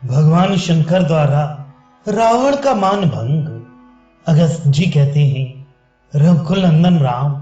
भगवान शंकर द्वारा रावण का मान भंग। अगस्त जी कहते हैं, रघुकुल नंदन राम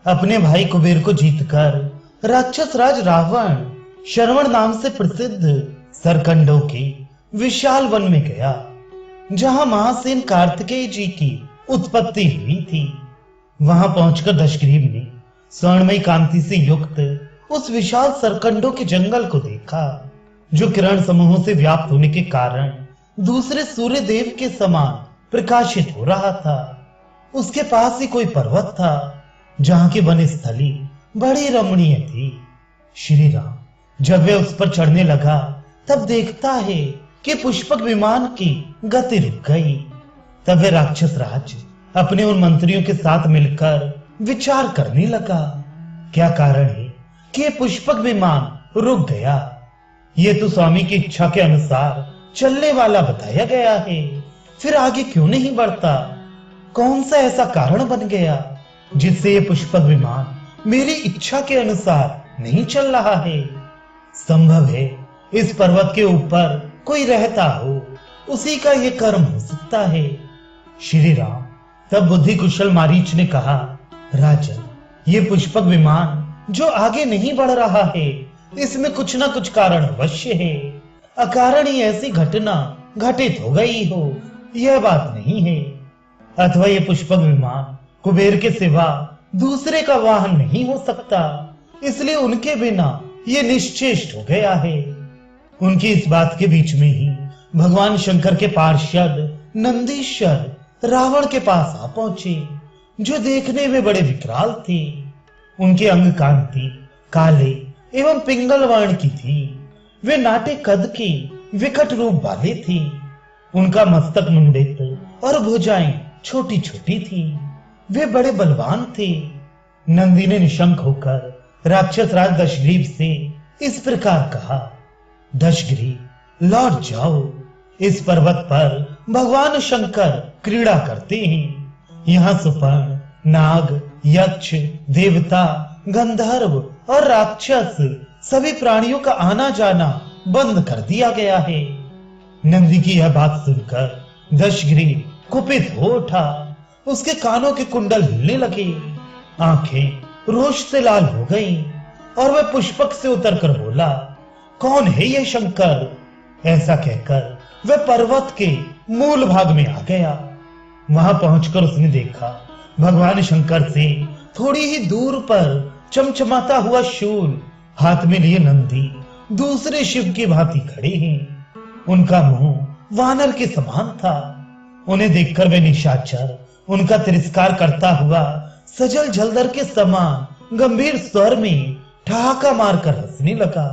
अपने भाई कुबेर को जीतकर राक्षस राज रावण श्रवण नाम से प्रसिद्ध सरकंडों के विशाल वन में गया, जहां महासेन कार्तिकेय जी की उत्पत्ति हुई थी। वहां पहुंचकर दशग्रीव ने स्वर्णमयी कांति से युक्त उस विशाल सरकंडों के जंगल को देखा, जो किरण समूहों से व्याप्त होने के कारण दूसरे सूर्य देव के समान प्रकाशित हो रहा था। उसके पास ही कोई पर्वत था, जहां की वन स्थली बड़ी रमणीय थी। श्री राम जब वे उस पर चढ़ने लगा, तब देखता है कि पुष्पक विमान की गति रुक गई। तब वे राक्षस राज अपने उन मंत्रियों के साथ मिलकर विचार करने लगा, क्या कारण है कि पुष्पक विमान रुक गया। ये तो स्वामी की इच्छा के अनुसार चलने वाला बताया गया है, फिर आगे क्यों नहीं बढ़ता? कौन सा ऐसा कारण बन गया जिससे ये पुष्पक विमान मेरी इच्छा के अनुसार नहीं चल रहा है? संभव है इस पर्वत के ऊपर कोई रहता हो, उसी का ये कर्म हो सकता है। श्री राम तब बुद्धि कुशल मारीच ने कहा, राजन, ये पुष्पक विमान जो आगे नहीं बढ़ रहा है, इसमें कुछ ना कुछ कारण अवश्य है। अकारण ही ऐसी घटना घटित हो गई हो, यह बात नहीं है। अथवा ये पुष्पक विमान कुबेर के सिवा दूसरे का वाहन नहीं हो सकता, इसलिए उनके बिना ये निश्चेष्ट हो गया है। उनकी इस बात के बीच में ही भगवान शंकर के पार्षद नंदीश्वर रावण के पास आ पहुंचे, जो देखने में बड़े विकराल थे। उनके अंग कांति काले एवं पिंगल वर्ण की थी। वे नाटे कद के विकट रूप वाले थे। उनका मस्तक मुंडित और भुजाएं छोटी छोटी थी। वे बड़े बलवान थे। नंदी ने निशंक होकर राक्षस राज दशग्रीव से इस प्रकार कहा, दशग्रीव लौट जाओ। इस पर्वत पर भगवान शंकर क्रीड़ा करते हैं। यहाँ सुपर्ण, नाग, यक्ष, देवता, गंधर्व और राक्षस सभी प्राणियों का आना जाना बंद कर दिया गया है। नंदी की यह बात सुनकर दशग्रीव कुपित हो उठा। उसके कानों के कुंडल हिलने लगे, आंखें रोष से लाल हो गईं और वह पुष्पक से उतरकर बोला, कौन है यह शंकर? ऐसा कहकर वह पर्वत के मूल भाग में आ गया। वहां पहुंचकर उसने देखा, भगवान शंकर से थोड़ी ही दूर पर चमचमाता हुआ शूल हाथ में लिए नंदी दूसरे शिव की भांति खड़े हैं। उनका मुंह वानर के समान था। उन्हें देखकर वे निशाचर उनका तिरस्कार करता हुआ सजल जलधर के समान गंभीर स्वर में ठहाका मारकर हंसने लगा।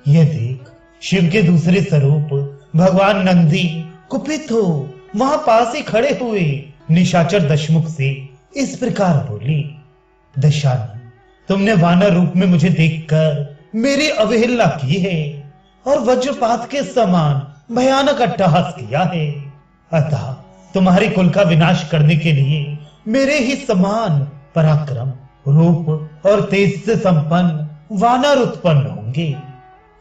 यह देख शिव के दूसरे स्वरूप भगवान नंदी कुपित हो वहां पास ही खड़े हुए निशाचर दशमुख से इस प्रकार बोली, दशानन, तुमने वानर रूप में मुझे देखकर मेरी अवहेलना की है और वज्रपात के समान भयानक अट्टहास किया है। अतः तुम्हारे कुल का विनाश करने के लिए मेरे ही समान पराक्रम, रूप और तेज से संपन्न वानर उत्पन्न होंगे।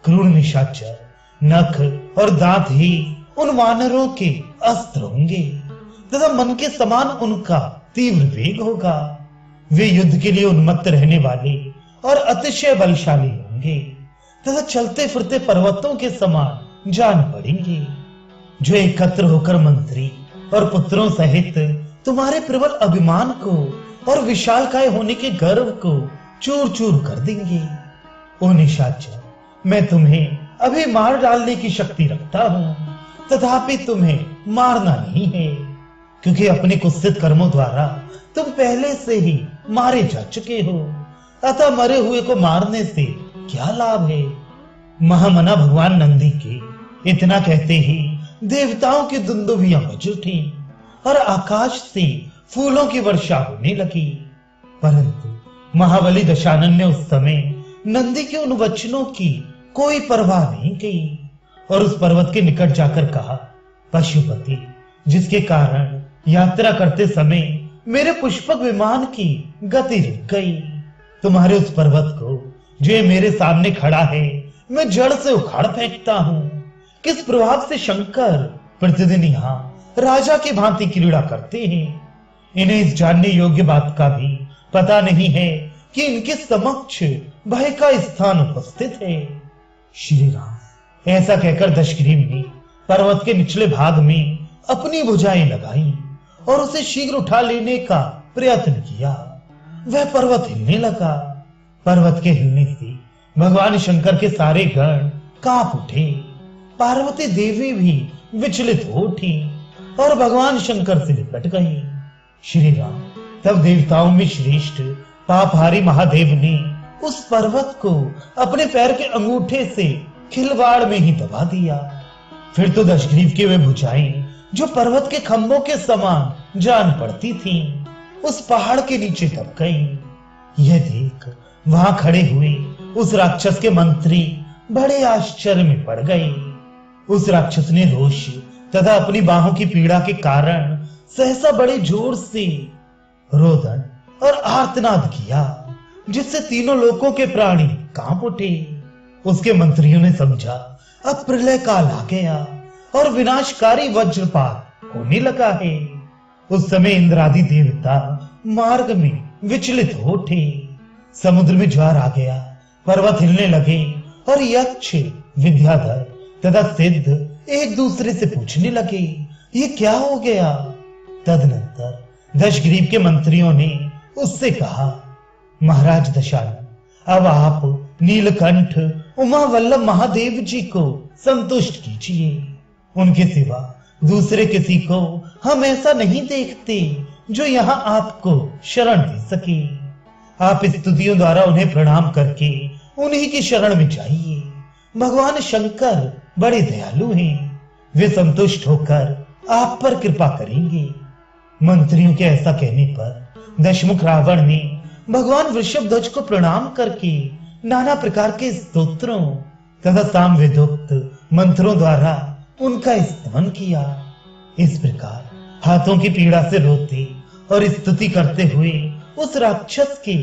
क्रूर निशाचर नख और दांत ही उन वानरों के अस्त्र होंगे तथा मन के समान उनका तीव्र वेग होगा। वे युद्ध के लिए उन्मत्त रहने वाले और अतिशय बलशाली होंगे तथा चलते फिरते पर्वतों के समान जान पड़ेंगे, जो एकत्र होकर मंत्री और पुत्रों सहित तुम्हारे प्रबल अभिमान को और विशालकाय होने के गर्व को चूर चूर कर देंगे। ओ निशाचर, मैं तुम्हें अभी मार डालने की शक्ति रखता हूं, तथापि तुम्हें मारना नहीं है, क्योंकि अपने कुत्सित कर्मों द्वारा तुम पहले से ही मारे जा चुके हो। अतः मरे हुए को मारने से क्या लाभ है? महामना भगवान नंदी के इतना कहते ही देवताओं की दुंदुभियां बज उठी और आकाश से फूलों की वर्षा होने लगी। परंतु महाबली दशानन ने उस समय नंदी के उन वचनों की कोई परवाह नहीं की और उस पर्वत के निकट जाकर कहा, पशुपति, जिसके कारण यात्रा करते समय मेरे पुष्पक विमान की गति रुक गई, तुम्हारे उस पर्वत को जो मेरे सामने खड़ा है मैं जड़ से उखाड़ फेंकता हूं। किस प्रभाव से शंकर प्रतिदिन यहाँ राजा की भांति क्रीड़ा करते हैं। इन्हें इस जानने योग्य बात का भी पता नहीं है कि इनके समक्ष भय का स्थान उपस्थित है। श्री राम ऐसा कहकर दशग्रीव ने पर्वत के निचले भाग में अपनी भुजाएं लगाई और उसे शीघ्र उठा लेने का प्रयत्न किया। वह पर्वत हिलने लगा। पर्वत के हिलने से भगवान शंकर के सारे गण कांप उठे। पार्वती देवी भी विचलित हो उठी और भगवान शंकर से निकट गई। श्री राम तब देवताओं में श्रेष्ठ पापहारी महादेव ने उस पर्वत को अपने पैर के अंगूठे से खिलवाड़ में ही दबा दिया। फिर तो दशग्रीव की वे भुजाएं जो पर्वत के खंभों के समान जान पड़ती थीं, उस पहाड़ के नीचे दब गईं। यह देख वहां खड़े हुए उस राक्षस के मंत्री बड़े आश्चर्य में पड़ गए। उस राक्षस ने रोष तथा अपनी बाहों की पीड़ा के कारण सहसा बड़े जोर से रोदन और आर्तनाद किया, जिससे तीनों लोकों के प्राणी कांप उठे। उसके मंत्रियों ने समझा अब प्रलय काल आ गया और विनाशकारी वज्रपात होने लगा है। उस समय इंद्र आदि देवता मार्ग में विचलित हो उठे। समुद्र में ज्वार आ गया, पर्वत हिलने लगे और यक्ष, विद्याधर तथा सिद्ध एक दूसरे से पूछने लगे ये क्या हो गया। तदनंतर दशग्रीव के मंत्रियों ने उससे कहा महाराज दशानन, अब आप नीलकंठ उमा वल्लभ महादेव जी को संतुष्ट कीजिए। उनके सिवा दूसरे किसी को हम ऐसा नहीं देखते जो यहाँ आपको शरण दे सके। आप स्तुतियों द्वारा उन्हें प्रणाम करके उन्हीं की शरण में जाइए। भगवान शंकर बड़े दयालु हैं, वे संतुष्ट होकर आप पर कृपा करेंगे। मंत्रियों के ऐसा कहने पर दशमुख रावण ने भगवान वृषभध्वज को प्रणाम करके नाना प्रकार के स्तोत्रों तथा सामवेदोक्त मंत्रों द्वारा उनका स्तमन किया। इस प्रकार हाथों की पीड़ा से रोते और स्तुति करते हुए उस राक्षस के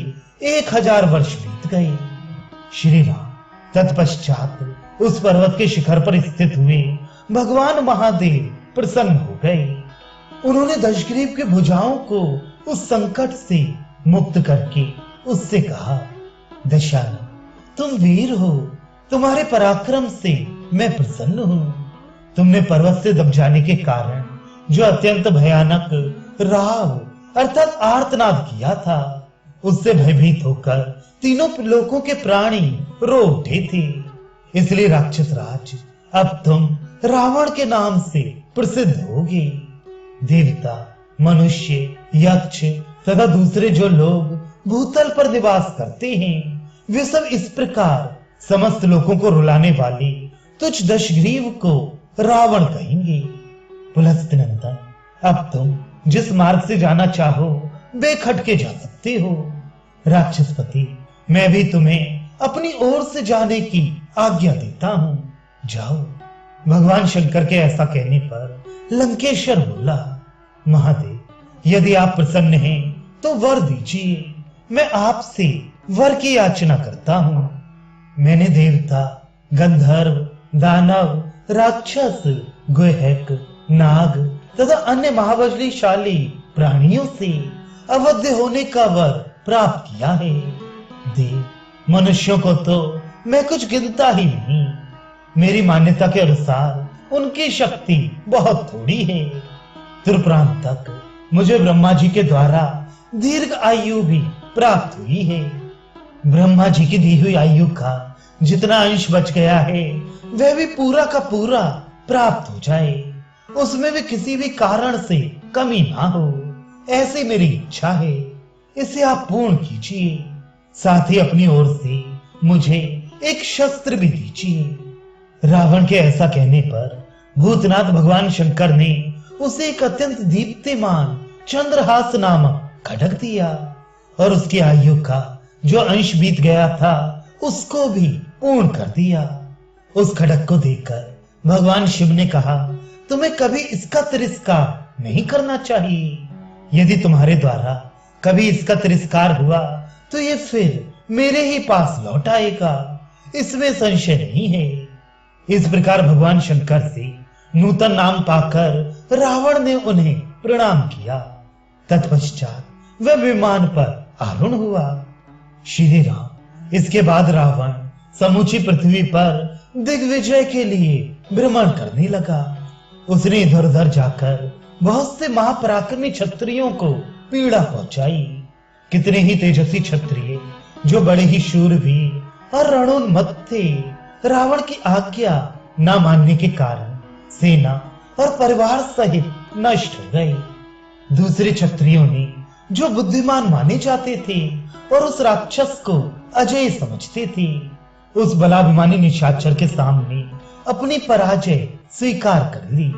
1000 वर्ष बीत गए। श्री राम तत्पश्चात उस पर्वत के शिखर पर स्थित हुए भगवान महादेव प्रसन्न हो गए। उन्होंने दशग्रीव की भुजाओं को उस संकट से मुक्त करके उससे कहा दशानन, तुम वीर हो, तुम्हारे पराक्रम से मैं प्रसन्न हूं। तुमने पर्वत से दब जाने के कारण जो अत्यंत भयानक राव अर्थात आर्तनाद किया था, उससे भयभीत होकर तीनों लोकों के प्राणी रो उठे थे। इसलिए राक्षस राज अब तुम रावण के नाम से प्रसिद्ध होगे। देवता, मनुष्य, यक्ष तथा दूसरे जो लोग भूतल पर निवास करते हैं, वे सब इस प्रकार समस्त लोगों को रुलाने वाले तुझ दशग्रीव को रावण कहेंगे। पुलस्त नंदन, अब तुम जिस मार्ग से जाना चाहो बेखटके जा सकते हो। राक्षसपति, मैं भी तुम्हें अपनी ओर से जाने की आज्ञा देता हूं, जाओ। भगवान शंकर के ऐसा कहने पर लंकेश्वर बोला महादेव, यदि आप प्रसन्न हैं तो वर दीजिए। मैं आपसे वर की याचना करता हूं। मैंने देवता, गंधर्व, दानव, राक्षस, गुहक, नाग तथा अन्य महाबलीशाली प्राणियों से अवध्य होने का वर प्राप्त किया है। देव, मनुष्यों को तो मैं कुछ गिनता ही नहीं। मेरी मान्यता के अनुसार उनकी शक्ति बहुत थोड़ी है। तुरप्रांत तक मुझे ब्रह्मा जी के द्वारा दीर्घ आयु भी प्राप्त हुई है। ब्रह्मा जी की दी हुई आयु का जितना अंश बच गया है, वह भी पूरा का पूरा प्राप्त हो जाए, उसमें भी किसी भी कारण से कमी ना हो, ऐसी मेरी इच्छा है। इसे आप पूर्ण कीजिए। साथ ही अपनी ओर से मुझे एक शस्त्र भी दीजिए। रावण के ऐसा कहने पर भूतनाथ भगवान शंकर ने उसे एक अत्यंत दीप्तिमान चंद्रहास नामक खड्ग दिया और उसकी आयु का जो अंश बीत गया था उसको भी पूर्ण कर दिया। उस खड्ग को देखकर भगवान शिव ने कहा, तुम्हें कभी इसका तिरस्कार नहीं करना चाहिए। यदि तुम्हारे द्वारा कभी इसका तिरस्कार हुआ तो ये फिर मेरे ही पास लौट आएगा, इसमें संशय नहीं है। इस प्रकार भगवान शंकर से नूतन नाम पाकर रावण ने उन्हें प्रणाम किया। तत्पश्चात वह विमान पर आरूढ़ हुआ। श्री राम इसके बाद रावण समूची पृथ्वी पर दिग्विजय के लिए भ्रमण करने लगा। उसने इधर उधर जाकर बहुत से महापराक्रमी क्षत्रियों को पीड़ा पहुंचाई। कितने ही तेजस्वी क्षत्रिय जो बड़े ही शूरवीर और रणोन्मत्त थे, रावण की आज्ञा न मानने के कारण सेना और परिवार सहित नष्ट हो गए। दूसरे क्षत्रियों ने जो बुद्धिमान माने जाते थे और उस राक्षस को अजय समझते थे, उस बलाभिमानी निशाचर के सामने अपनी पराजय स्वीकार कर ली।